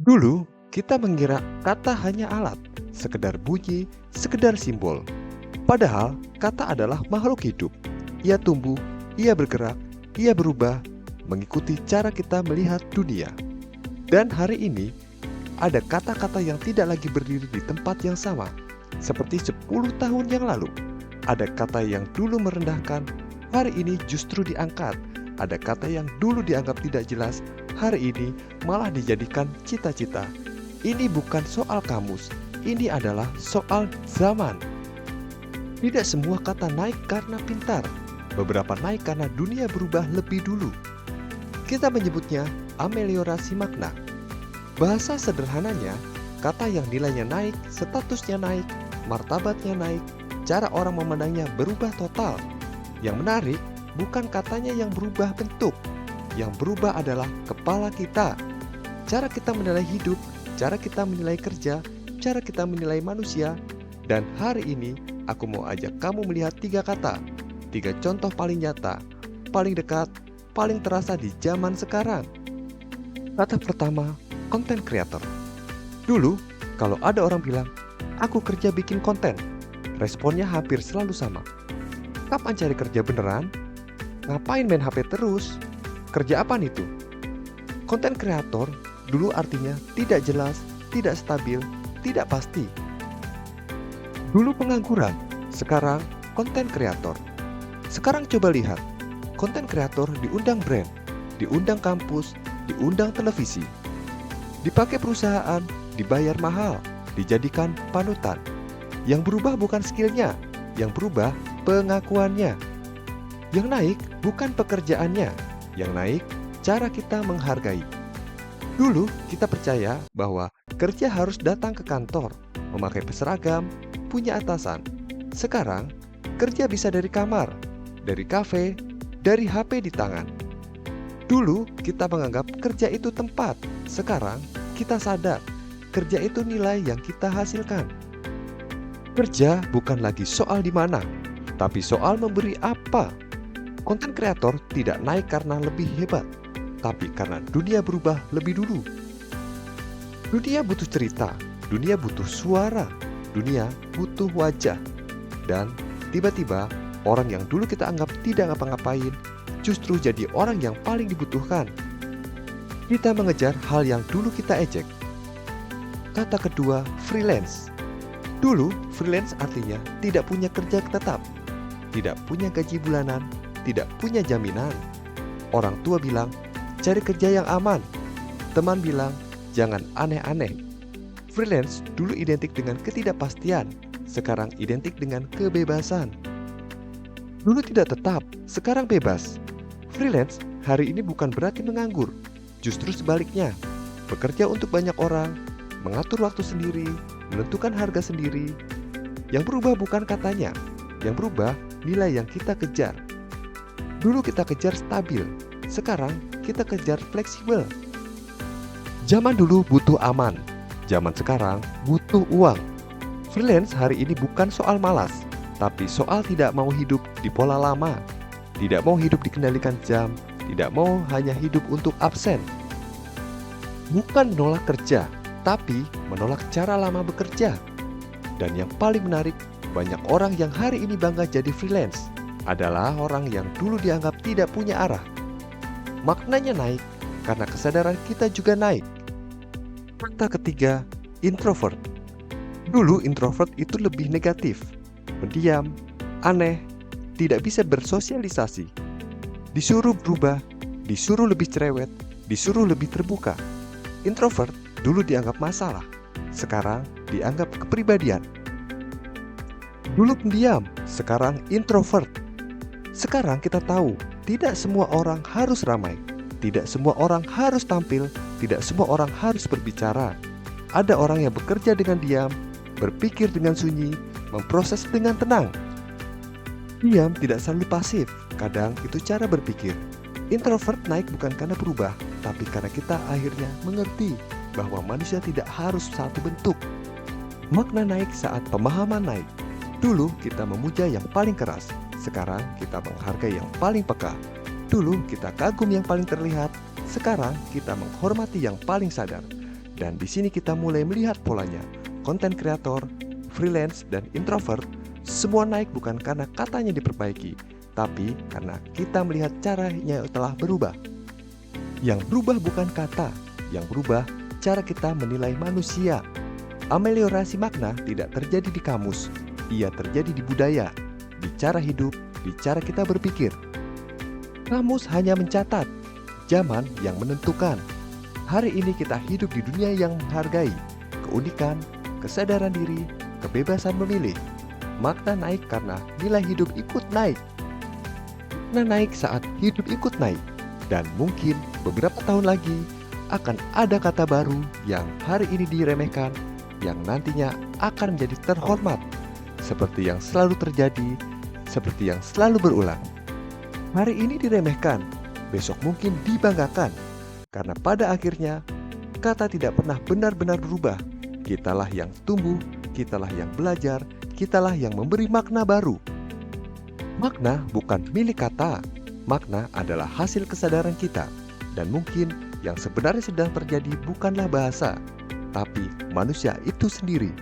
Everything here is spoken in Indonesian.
Dulu, kita mengira kata hanya alat, sekedar bunyi, sekedar simbol. Padahal, kata adalah makhluk hidup. Ia tumbuh, ia bergerak, ia berubah, mengikuti cara kita melihat dunia. Dan hari ini, ada kata-kata yang tidak lagi berdiri di tempat yang sama. Seperti 10 tahun yang lalu, ada kata yang dulu merendahkan, hari ini justru diangkat. Ada kata yang dulu dianggap tidak jelas, hari ini malah dijadikan cita-cita. Ini bukan soal kamus, ini adalah soal zaman. Tidak semua kata naik karena pintar, beberapa naik karena dunia berubah lebih dulu. Kita menyebutnya ameliorasi makna. Bahasa sederhananya, kata yang nilainya naik, statusnya naik, martabatnya naik, cara orang memandangnya berubah total. Yang menarik, bukan katanya yang berubah bentuk. Yang berubah adalah kepala kita. Cara kita menilai hidup, cara kita menilai kerja, cara kita menilai manusia. Dan hari ini, aku mau ajak kamu melihat 3 kata, 3 contoh paling nyata, paling dekat, paling terasa di zaman sekarang. Kata pertama, content creator. Dulu, kalau ada orang bilang, aku kerja bikin konten, responnya hampir selalu sama. Kapan cari kerja beneran? Ngapain main HP terus? Kerja apaan itu? Konten kreator dulu artinya tidak jelas, tidak stabil, tidak pasti. Dulu pengangguran, sekarang konten kreator. Sekarang coba lihat, konten kreator diundang brand, diundang kampus, diundang televisi. Dipakai perusahaan, dibayar mahal, dijadikan panutan. Yang berubah bukan skillnya, yang berubah pengakuannya. Yang naik bukan pekerjaannya, yang naik cara kita menghargai. Dulu kita percaya bahwa kerja harus datang ke kantor, memakai seragam, punya atasan. Sekarang kerja bisa dari kamar, dari kafe, dari HP di tangan. Dulu kita menganggap kerja itu tempat, sekarang kita sadar kerja itu nilai yang kita hasilkan. Kerja bukan lagi soal di mana, tapi soal memberi apa. Konten kreator tidak naik karena lebih hebat, tapi karena dunia berubah lebih dulu. Dunia butuh cerita, dunia butuh suara, dunia butuh wajah. Dan tiba-tiba orang yang dulu kita anggap tidak ngapa-ngapain justru jadi orang yang paling dibutuhkan. Kita mengejar hal yang dulu kita ejek. Kata kedua, freelance. Dulu freelance artinya tidak punya kerja tetap, tidak punya gaji bulanan, tidak punya jaminan. Orang tua bilang, cari kerja yang aman. Teman bilang, jangan aneh-aneh. Freelance dulu identik dengan ketidakpastian, sekarang identik dengan kebebasan. Dulu tidak tetap, sekarang bebas. Freelance hari ini bukan berarti menganggur, justru sebaliknya. Bekerja untuk banyak orang, mengatur waktu sendiri, menentukan harga sendiri. Yang berubah bukan katanya, yang berubah nilai yang kita kejar. Dulu kita kejar stabil, sekarang kita kejar fleksibel. Zaman dulu butuh aman, zaman sekarang butuh uang. Freelance hari ini bukan soal malas, tapi soal tidak mau hidup di pola lama. Tidak mau hidup dikendalikan jam, tidak mau hanya hidup untuk absen. Bukan menolak kerja, tapi menolak cara lama bekerja. Dan yang paling menarik, banyak orang yang hari ini bangga jadi freelance adalah orang yang dulu dianggap tidak punya arah. Maknanya naik karena kesadaran kita juga naik. Kata ketiga, introvert. Dulu introvert itu lebih negatif, pendiam, aneh, tidak bisa bersosialisasi. Disuruh berubah, disuruh lebih cerewet, disuruh lebih terbuka. Introvert dulu dianggap masalah, sekarang dianggap kepribadian. Dulu pendiam, sekarang introvert. Sekarang kita tahu, tidak semua orang harus ramai, tidak semua orang harus tampil, tidak semua orang harus berbicara. Ada orang yang bekerja dengan diam, berpikir dengan sunyi, memproses dengan tenang. Diam tidak selalu pasif, kadang itu cara berpikir. Introvert naik bukan karena berubah, tapi karena kita akhirnya mengerti bahwa manusia tidak harus satu bentuk. Makna naik saat pemahaman naik. Dulu kita memuja yang paling keras, sekarang kita menghargai yang paling peka. Dulu kita kagum yang paling terlihat, sekarang kita menghormati yang paling sadar. Dan di sini kita mulai melihat polanya. Konten kreator, freelance, dan introvert semua naik bukan karena katanya diperbaiki, tapi karena kita melihat caranya telah berubah. Yang berubah bukan kata, yang berubah cara kita menilai manusia. Ameliorasi makna tidak terjadi di kamus, ia terjadi di budaya, di cara hidup, di cara kita berpikir. Kamus hanya mencatat, zaman yang menentukan. Hari ini kita hidup di dunia yang menghargai keunikan, kesadaran diri, kebebasan memilih. Makna naik karena nilai hidup ikut naik. Makna naik saat hidup ikut naik. Dan mungkin beberapa tahun lagi akan ada kata baru yang hari ini diremehkan, yang nantinya akan menjadi terhormat. Seperti yang selalu terjadi, seperti yang selalu berulang. Hari ini diremehkan, besok mungkin dibanggakan. Karena pada akhirnya, kata tidak pernah benar-benar berubah. Kitalah yang tumbuh, kitalah yang belajar, kitalah yang memberi makna baru. Makna bukan milik kata, makna adalah hasil kesadaran kita. Dan mungkin yang sebenarnya sedang terjadi bukanlah bahasa, tapi manusia itu sendiri.